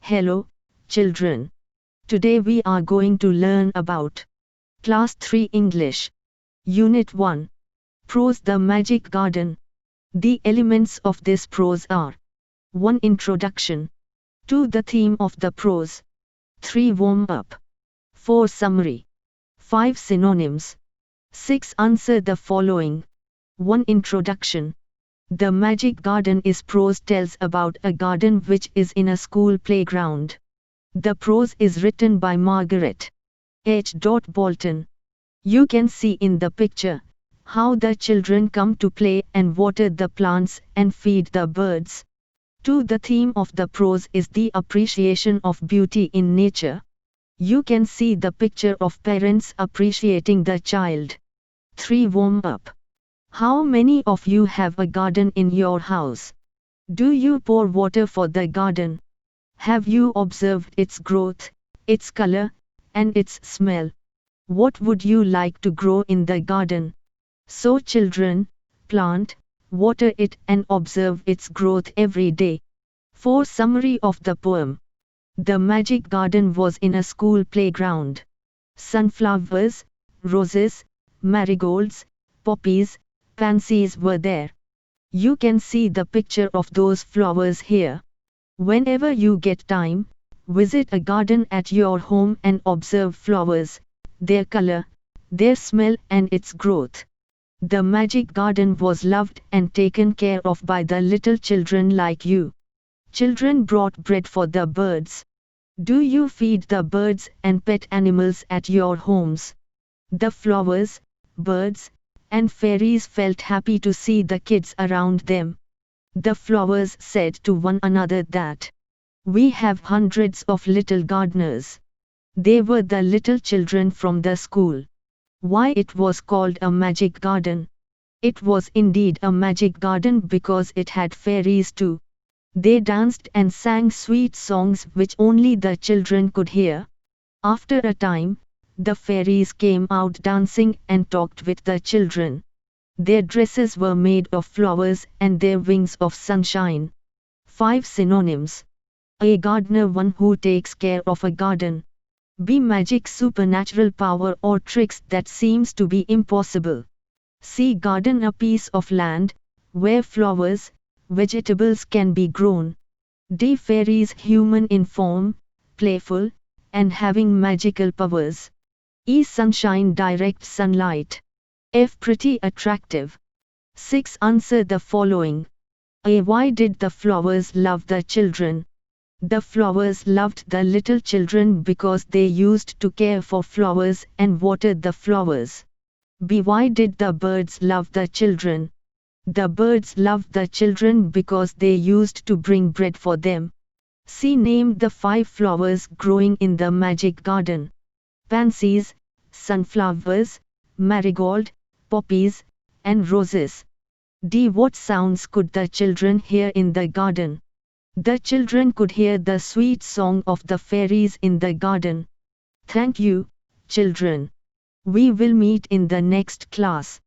Hello, children. Today we are going to learn about Class 3 English. Unit 1. Prose The Magic Garden. The elements of this prose are 1. Introduction. 2. The theme of the prose. 3. Warm-up. 4. Summary. 5. Synonyms. 6. Answer the following. 1. Introduction. The Magic Garden is prose tells about a garden which is in a school playground. The prose is written by Margaret H. Bolton. You can see in the picture how the children come to play and water the plants and feed the birds. 2. The theme of the prose is the appreciation of beauty in nature. You can see the picture of parents appreciating the child. 3. Warm-up. How many of you have a garden in your house? Do you pour water for the garden? Have you observed its growth, its color, and its smell? What would you like to grow in the garden? So children, plant, water it and observe its growth every day. 4. Summary of the poem. The Magic Garden was in a school playground. Sunflowers, roses, marigolds, poppies, pansies were there. You can see the picture of those flowers here. Whenever you get time, visit a garden at your home and observe flowers, their color, their smell and its growth. The Magic Garden was loved and taken care of by the little children like you. Children brought bread for the birds. Do you feed the birds and pet animals at your homes? The flowers, birds, and fairies felt happy to see the kids around them. The flowers said to one another that we have hundreds of little gardeners. They were the little children from the school. Why it was called a magic garden? It was indeed a magic garden because it had fairies too. They danced and sang sweet songs which only the children could hear. After a time, the fairies came out dancing and talked with the children. Their dresses were made of flowers and their wings of sunshine. 5. Synonyms. A gardener, one who takes care of a garden. B. Magic, supernatural power or tricks that seems to be impossible. C. Garden, a piece of land where flowers, vegetables can be grown. D. Fairies, human in form, playful, and having magical powers. E. Sunshine, direct sunlight. F. Pretty, attractive. 6. Answer the following. A. Why did the flowers love the children? The flowers loved the little children because they used to care for flowers and water the flowers. B. Why did the birds love the children? The birds loved the children because they used to bring bread for them. C. Name the 5 flowers growing in the Magic Garden. Pansies, sunflowers, marigold, poppies, and roses. D. What sounds could the children hear in the garden? The children could hear the sweet song of the fairies in the garden. Thank you, children. We will meet in the next class.